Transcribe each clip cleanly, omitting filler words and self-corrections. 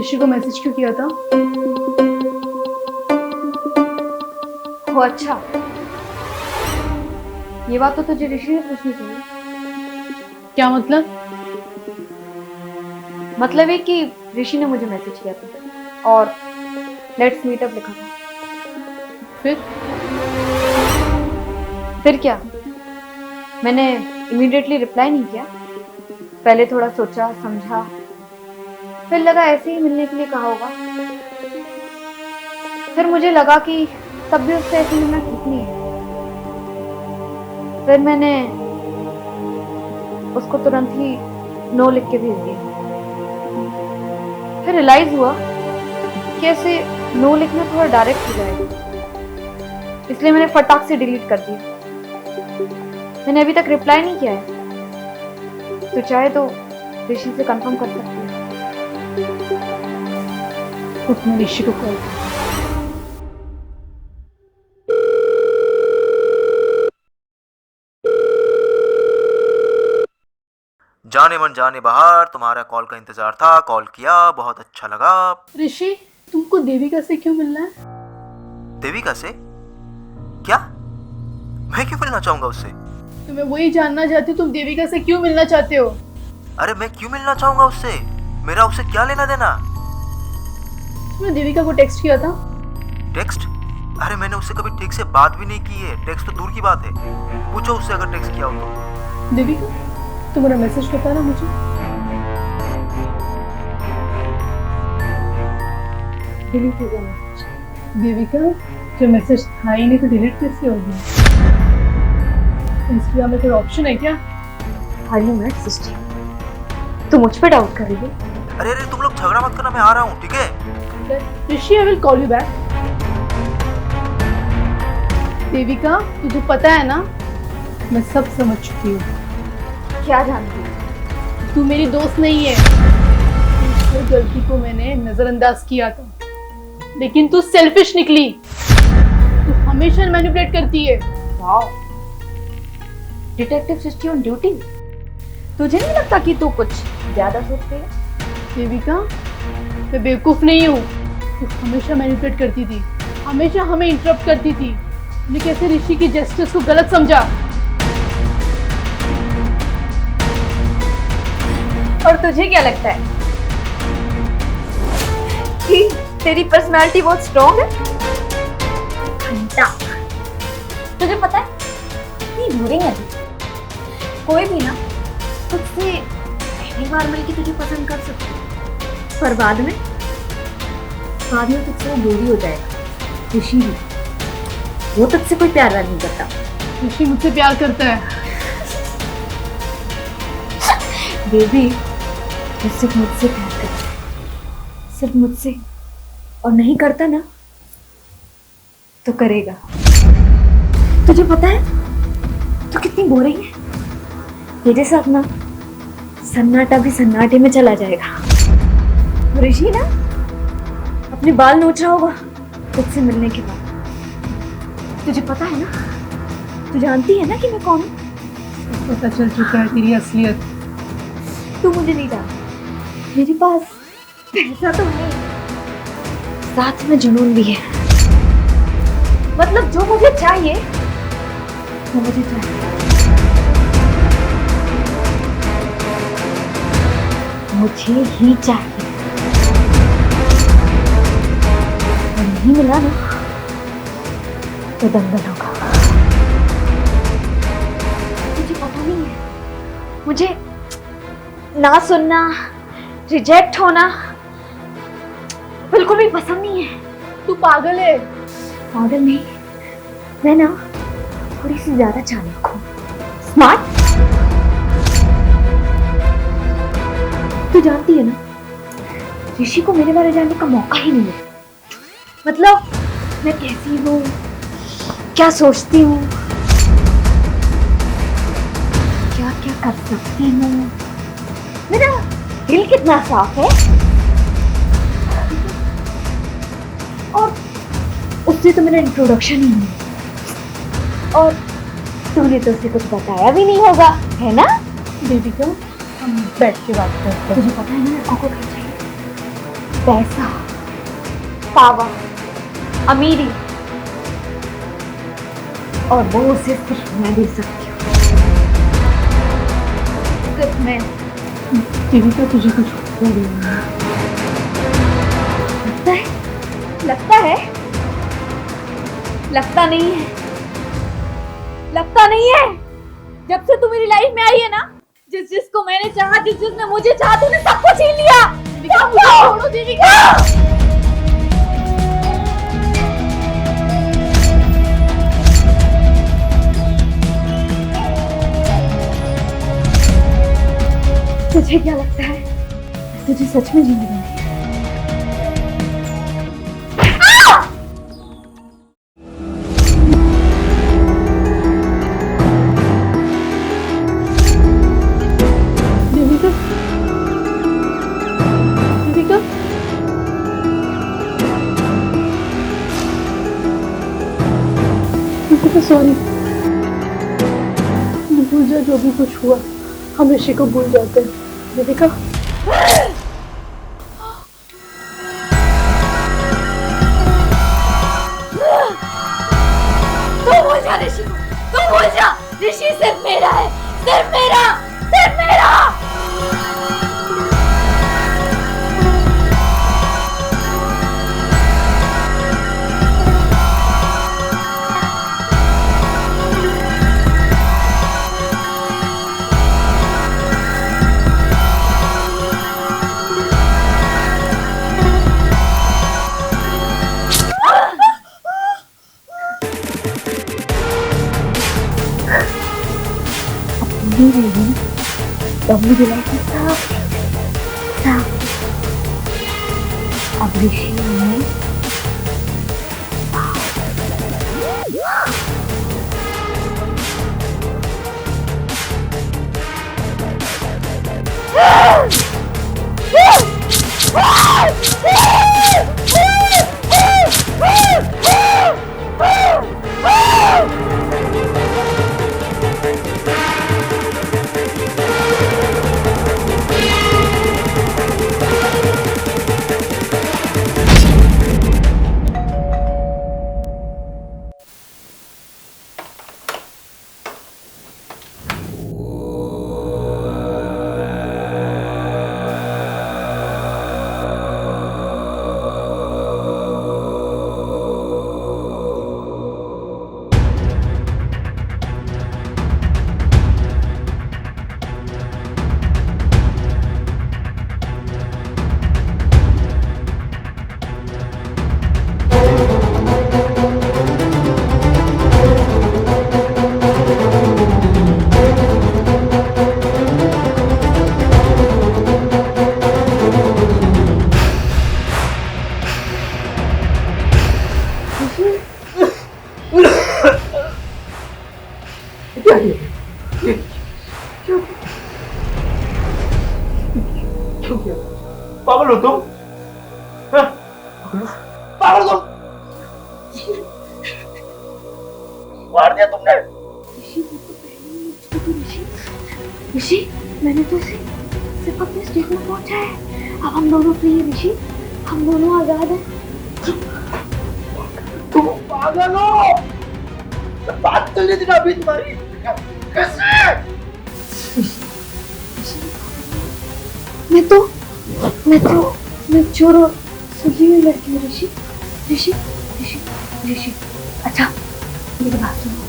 ऋषि को मैसेज क्यों किया था? ओ अच्छा, ये बात तो तुझे ऋषि ने पूछनी चाहिए। क्या मतलब? मतलब है कि ऋषि ने मुझे मैसेज किया था और लेट्स मीट अप लिखा था। फिर क्या, मैंने इमीडिएटली रिप्लाई नहीं किया। पहले थोड़ा सोचा समझा, फिर लगा ऐसे ही मिलने के लिए कहा होगा। फिर मुझे लगा कि तब भी उससे ऐसे मिलना ठीक नहीं है। फिर मैंने उसको तुरंत ही नो लिख के भेज दिया। फिर रियलाइज हुआ कि ऐसे नो लिखना थोड़ा डायरेक्ट हो जाएगा, इसलिए मैंने फटाक से डिलीट कर दिया। मैंने अभी तक रिप्लाई नहीं किया है, तो चाहे तो ऋषि से कंफर्म कर सकती है। उसने ऋषि को कॉल किया। जाने मन जाने बाहर, तुम्हारा कॉल का इंतजार था, कॉल किया, बहुत अच्छा लगा। ऋषि, तुमको देविका से क्यों मिलना है? देविका से? क्या? मैं क्यों मिलना चाहूंगा उससे? तो मैं वही जानना चाहती हूँ, तुम देविका से क्यों मिलना चाहते हो? अरे मैं क्यों मिलना चाहूंगा उससे? मेरा उससे क्या लेना देना? तुमने देविका को टेक्स्ट किया था? टेक्स्ट? अरे मैंने उससे कभी ठीक से बात भी नहीं की है, टेक्स्ट तो दूर की बात है। पूछो उससे अगर टेक्स्ट किया हो तो। देविका, तुम्हारा मैसेज बताना मुझे। डिलीट हो गया मैसेज। देविका, जो मैसेज था ही नहीं तो डिलीट कैसे होगी? इंस्टाग्राम में कोई ऑप्शन है क्या? Are you mad sister? तू मुझ पे डाउट कर रही है? अरे अरे तुम लोग झगड़ा मत करना, मैं आ रहा हूँ, ठीक है? Rishi, I will call you back. Devika, तुझे पता है ना, मैं सब समझ चुकी हूँ। क्या जानती है? तू मेरी दोस्त नहीं है। हर गलती को मैंने नजरअंदाज किया था, लेकिन तू सेल्फिश निकली। तू हमेशा मैनिपुलेट करती है। Wow, detective sister on duty. तुझे नहीं लगता कि तू कुछ ज्यादा सोचती है? देविका, मैं बेवकूफ नहीं हूँ। तू हमेशा मैनिपुलेट करती थी, हमेशा हमें इंटरप्ट करती थी। तूने कैसे ऋषि की जस्टिस को गलत समझा? और तुझे क्या लगता है कि तेरी पर्सनालिटी बहुत स्ट्रॉन्ग है? घंटा, तुझे पता है कितनी बोरिंग है तू। कोई भी ना तुझसे पहली बार मिलके तुझे पसंद कर सकता है, पर बाद में तुझसे वो बोरी हो जाएगा। ऋषि भी, वो तुझसे कोई प्यार नहीं करता। ऋषि मुझसे प्यार करता है। बेबी, वो सिर्फ मुझसे प्यार करता है, सिर्फ मुझसे। और नहीं करता ना तो करेगा। तुझे पता है तू कितनी बोरिंग है। तेरे साथ ना सन्नाटा भी सन्नाटे में चला जाएगा। ऋषि ना अपने बाल नोच रहा होगा तुझसे मिलने के बाद। तुझे पता है ना, तू जानती है ना कि मैं कौन हूँ? पता चल चुका है तेरी असलियत। तू मुझे नहीं जानती। मेरे पास पैसा तो है, साथ में जुनून भी है। मतलब जो मुझे चाहिए वो मुझे चाहिए। मुझे ही चाहिए। और नहीं मिला ना तो दंगल होगा। मुझे पता नहीं है, मुझे ना सुनना, रिजेक्ट होना बिल्कुल भी पसंद नहीं है। तू पागल है। पागल नहीं, मैं ना थोड़ी सी ज्यादा चालाक हूँ, स्मार्ट। तू जानती है ना, ऋषि को मेरे बारे जानने का मौका ही नहीं है। मतलब मैं कैसी हूँ, क्या सोचती हूँ, क्या क्या कर सकती हूँ, मेरा दिल कितना साफ है। और उससे तो मेरा इंट्रोडक्शन ही नहीं है। और तूने तो उसे कुछ बताया भी नहीं होगा, है ना? देविका, हम बैठ के बात करते हैं। तुझे पता है ना लड़कों को क्या चाहिए? पैसा, पावर, अमीरी, और वो उसे सिर्फ मैं दे सकती हूँ। सिर्फ मैं। देविका तुझे कुछ हो रही है। लगता है, लगता है, लगता नहीं है, लगता नहीं है। जब से तू मेरी लाइफ में आई है ना, जिस जिसको मैंने चाहा, जिस जिसने मुझे चाहा, तूने सब कुछ छीन लिया। देविका मुझे छोड़ो देविका। तुझे क्या लगता है तुझे सच में जीने दूंगी? देविका, देविका, देविका सॉरी। भूल जा जो भी कुछ हुआ, हम ऋषि को भूल जाते हैं। देविका, तू भूल जा ऋषि को, तू भूल जा। ऋषि सिर्फ मेरा है, सिर्फ मेरा, सिर्फ मेरा। अब मुझे लगा था अब ऋषि में पागल हो तुम? पागल हो तुम? मार दिया तुमने? ऋषि, मैंने तो सिर्फ अपने स्टेज में पहुंचा है। अब हम दोनों फ्री हैं ऋषि, हम दोनों आजाद हैं। तुम पागल हो? बात चल रही थी ना अभी तुम्हारी। कैसे? मैं चोर और सुलझी हुई लड़की हूँ ऋषि। ऋषि ऋषि ऋषि अच्छा मेरी बात सुनो।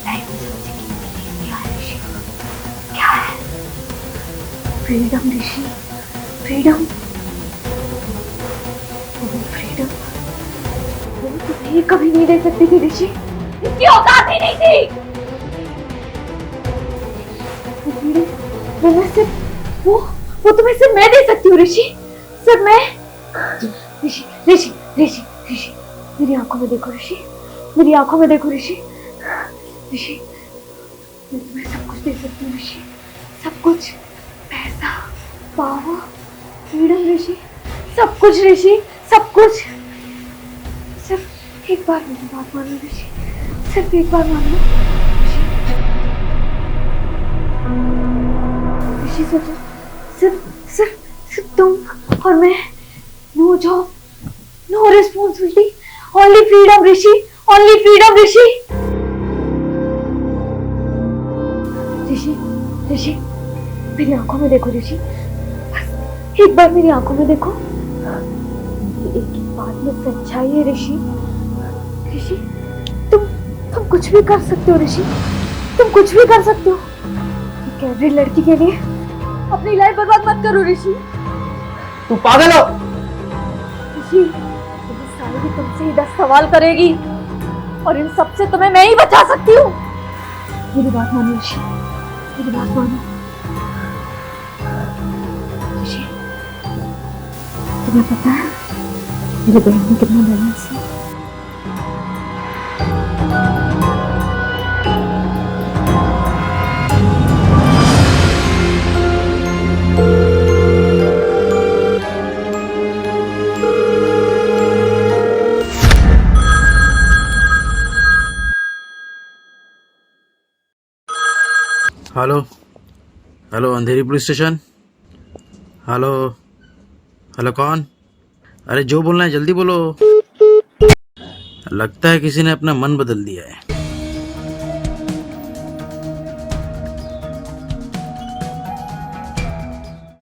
लाइफ में सबसे कीमती चीज क्या है ऋषि? क्या है? फ्रीडम ऋषि, फ्रीडम। फ्रीडम वो तुम्हें कभी नहीं दे सकती थी ऋषि, इसकी औकात ही नहीं थी। मैं सिर्फ वो तुम्हें सिर्फ मैं दे सकती हूँ ऋषि, सिर्फ मैं। ऋषि ऋषि ऋषि ऋषि मेरी आंखों में देखो ऋषि, मेरी आंखों में देखो ऋषि। ऋषि मैं तुम्हें सब कुछ दे सकती हूँ ऋषि, सब कुछ। पैसा, पावर, फ्रीडम ऋषि, सब कुछ ऋषि, सब कुछ। सिर्फ एक बार मेरी बात मानो ऋषि, सिर्फ एक बार मान लो ऋषि। सोचो सिर्फ सिर्फ सिर्फ तुम और मैं no job, no responsibility, only freedom Rishi, only freedom Rishi. Rishi, Rishi, मेरी आंखों में देखो ऋषि, बस एक बार मेरी आंखों में देखो। मेरी एक एक बात में सच्चाई है ऋषि। ऋषि, तुम कुछ भी कर सकते हो ऋषि, तुम कुछ भी कर सकते हो। एक एवरी लड़की के लिए अपनी लाइफ बर्बाद मत करो ऋषि। तू पागल हो? ऋषि, मेरी साहिबी तुमसे ही 10 सवाल करेगी और इन सब से तुम्हें मैं ही बचा सकती हूँ। मेरी बात मानो ऋषि, मेरी बात मानो। ऋषि, तुम्हें पता है मेरे बैंक में कितना बैलेंस है? हेलो हेलो, अंधेरी पुलिस स्टेशन। हेलो हेलो, कौन? अरे जो बोलना है जल्दी बोलो। लगता है किसी ने अपना मन बदल दिया है।